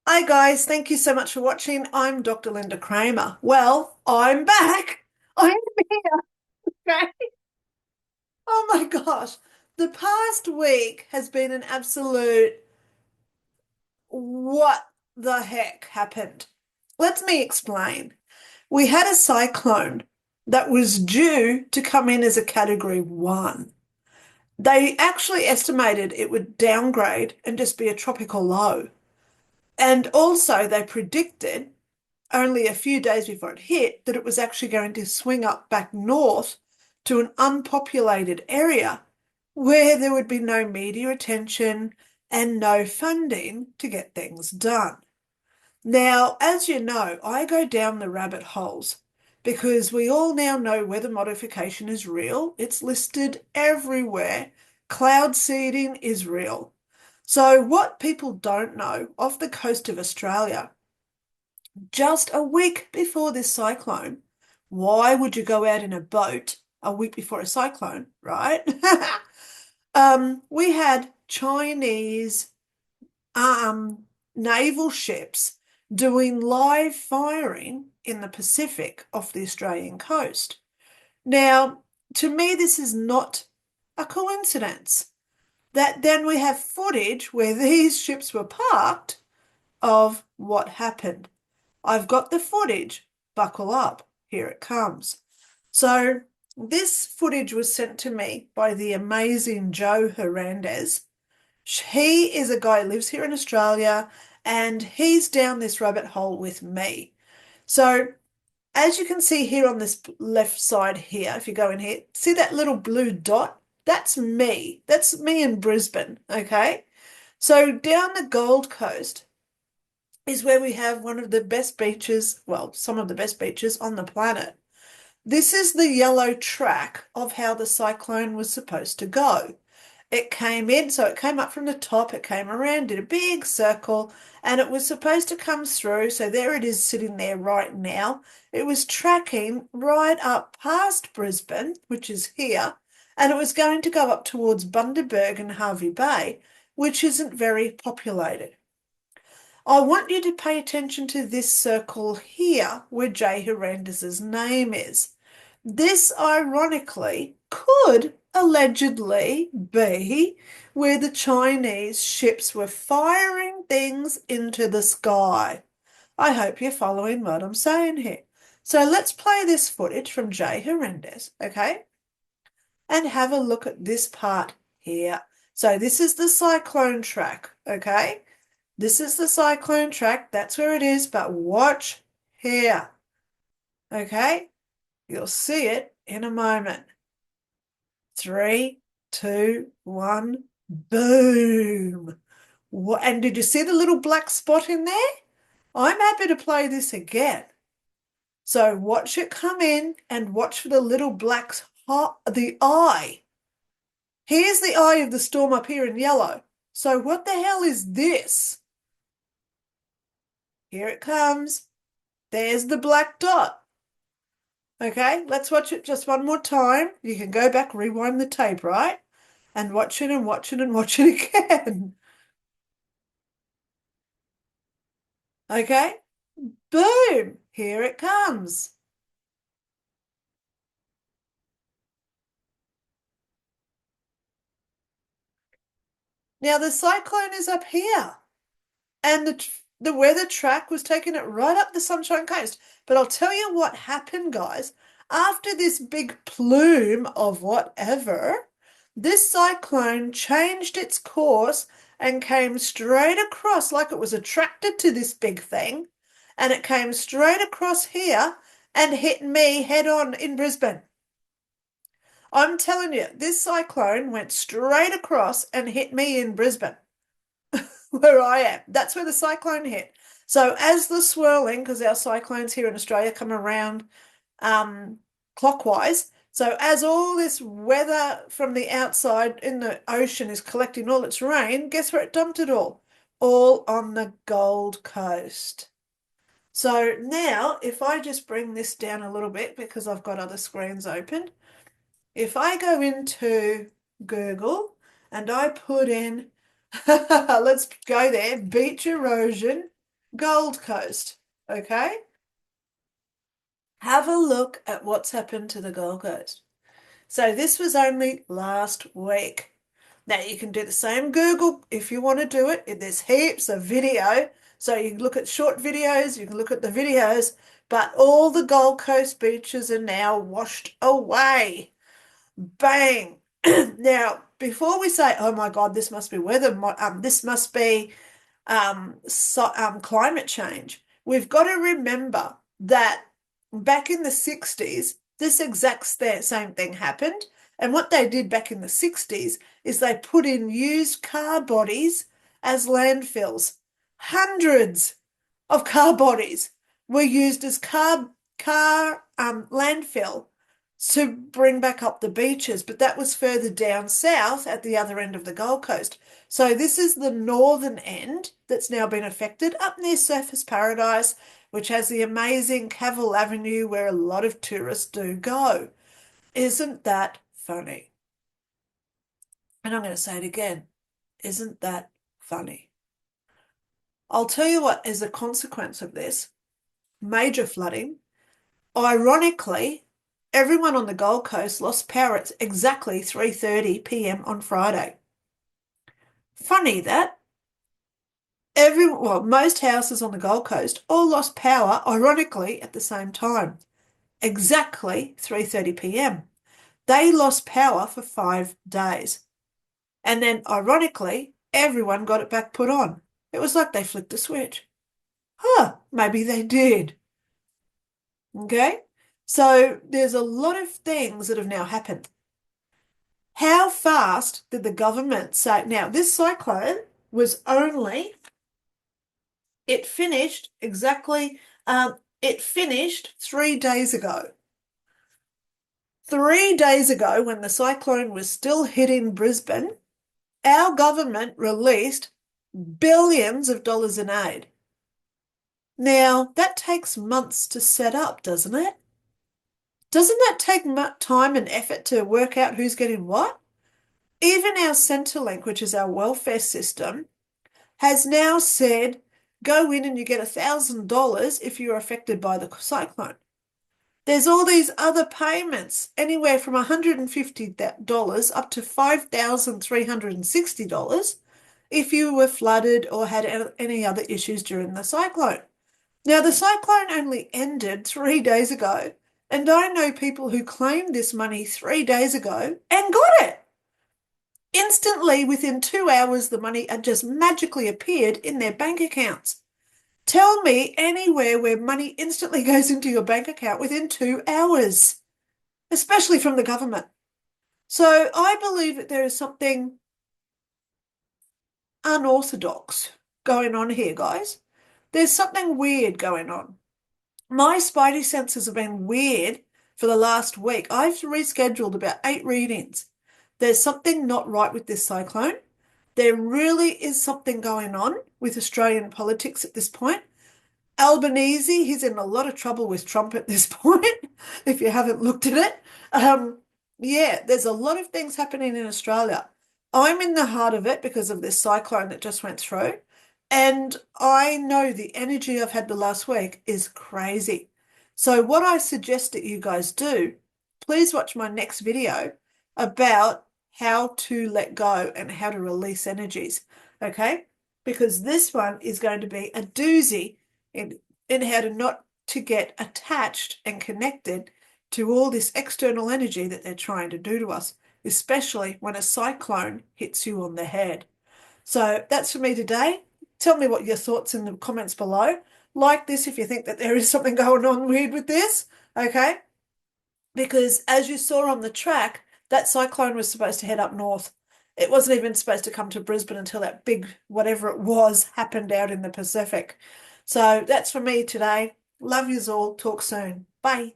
Hi guys, thank you so much for watching. I'm Dr. Lynda Cramer. Well, I'm back. I'm here. Okay. Oh my gosh. The past week has been an absolute what the heck happened? Let me explain. We had a cyclone that was due to come in as a category 1. They actually estimated it would downgrade and just be a tropical low. And also they predicted only a few days before it hit that it was actually going to swing up back north to an unpopulated area where there would be no media attention and no funding to get things done. Now, as you know, I go down the rabbit holes because we all now know weather modification is real. It's listed everywhere. Cloud seeding is real. So, what people don't know, off the coast of Australia, just a week before this cyclone. Why would you go out in a boat a week before a cyclone, right? We had Chinese um, naval ships doing live firing in the Pacific off the Australian coast. Now, to me, this is not a coincidence. That then we have footage where these ships were parked of what happened. I've got the footage. Buckle up. Here it comes. So this footage was sent to me by the amazing Joe Hernandez. He is a guy who lives here in Australia and he's down this rabbit hole with me. So as you can see here on this left side here, if you go in here, see that little blue dot? That's me. That's me in Brisbane, okay? So down the Gold Coast, is where we have one of the best beaches, well, some of the best beaches on the planet. This is the yellow track of how the cyclone was supposed to go. It came in, so it came up from the top, it came around, did a big circle, and it was supposed to come through. So there it is sitting there right now. It was tracking right up past Brisbane, which is here, and it was going to go up towards Bundaberg and Hervey Bay, which isn't very populated. I want you to pay attention to this circle here where Jay Hernandez's name is. This, ironically, could allegedly be where the Chinese ships were firing things into the sky. I hope you're following what I'm saying here. So let's play this footage from Jay Hernandez, okay? And have a look at this part here. So this is the cyclone track, okay? This is the cyclone track. That's where it is. But watch here. Okay? You'll see it in a moment. 3, 2, 1, boom. And did you see the little black spot in there? I'm happy to play this again. So watch it come in and watch for the little black, the eye. Here's the eye of the storm up here in yellow. So what the hell is this? Here it comes. There's the black dot. Okay, let's watch it just one more time. You can go back, rewind the tape, right? And watch it and watch it and watch it again. Okay, boom, here it comes. Now the cyclone is up here, and the weather track was taking it right up the Sunshine Coast. But I'll tell you what happened, guys. After this big plume of whatever, this cyclone changed its course and came straight across like it was attracted to this big thing. And it came straight across here and hit me head on in Brisbane. I'm telling you, this cyclone went straight across and hit me in Brisbane, where I am. That's where the cyclone hit. So as the swirling, because our cyclones here in Australia come around clockwise, so as all this weather from the outside in the ocean is collecting all its rain, guess where it dumped it all? All on the Gold Coast. So now, if I just bring this down a little bit because I've got other screens open, if I go into Google and I put in, let's go there, beach erosion Gold Coast, okay? Have a look at what's happened to the Gold Coast. So this was only last week. Now you can do the same Google if you want to do it. There's heaps of video. So you can look at short videos, you can look at the videos, but all the Gold Coast beaches are now washed away. Bang. Now, before we say, oh my God, this must be this must be climate change, we've got to remember that back in the 60s, this exact same thing happened. And what they did back in the 60s is they put in used car bodies as landfills. Hundreds of car bodies were used as car landfill to bring back up the beaches, but that was further down south at the other end of the Gold Coast. So this is the northern end that's now been affected up near Surfers Paradise, which has the amazing Cavill Avenue where a lot of tourists do go. Isn't that funny? And I'm going to say it again. Isn't that funny? I'll tell you what is a consequence of this. Major flooding. Ironically, everyone on the Gold Coast lost power at exactly 3:30 p.m. on Friday. Funny that. Most houses on the Gold Coast all lost power, ironically, at the same time. Exactly 3:30 p.m. They lost power for 5 days. And then, ironically, everyone got it back put on. It was like they flicked a switch. Huh, maybe they did. Okay? So there's a lot of things that have now happened. How fast did the government say? Now, this cyclone was only, it finished exactly, it finished 3 days ago. 3 days ago, when the cyclone was still hitting Brisbane, our government released billions of dollars in aid. Now, that takes months to set up, doesn't it? Doesn't that take time and effort to work out who's getting what? Even our Centrelink, which is our welfare system, has now said go in and you get $1,000 if you're affected by the cyclone. There's all these other payments, anywhere from $150 up to $5,360 if you were flooded or had any other issues during the cyclone. Now, the cyclone only ended 3 days ago, and I know people who claimed this money 3 days ago and got it. Instantly, within 2 hours, the money had just magically appeared in their bank accounts. Tell me anywhere where money instantly goes into your bank account within 2 hours, especially from the government. So I believe that there is something unorthodox going on here, guys. There's something weird going on. My spidey senses have been weird for the last week. I've rescheduled about 8 readings. There's something not right with this cyclone. There really is something going on with Australian politics at this point. Albanese, he's in a lot of trouble with Trump at this point, if you haven't looked at it. Yeah, there's a lot of things happening in Australia. I'm in the heart of it because of this cyclone that just went through. And I know the energy I've had the last week is crazy. So what I suggest that you guys do, please watch my next video about how to let go and how to release energies, okay? Because this one is going to be a doozy in how to not to get attached and connected to all this external energy that they're trying to do to us, especially when a cyclone hits you on the head. So that's for me today. Tell me what your thoughts in the comments below. Like this if you think that there is something going on weird with this, okay? Because as you saw on the track, that cyclone was supposed to head up north. It wasn't even supposed to come to Brisbane until that big whatever it was happened out in the Pacific. So that's for me today. Love yous all. Talk soon. Bye.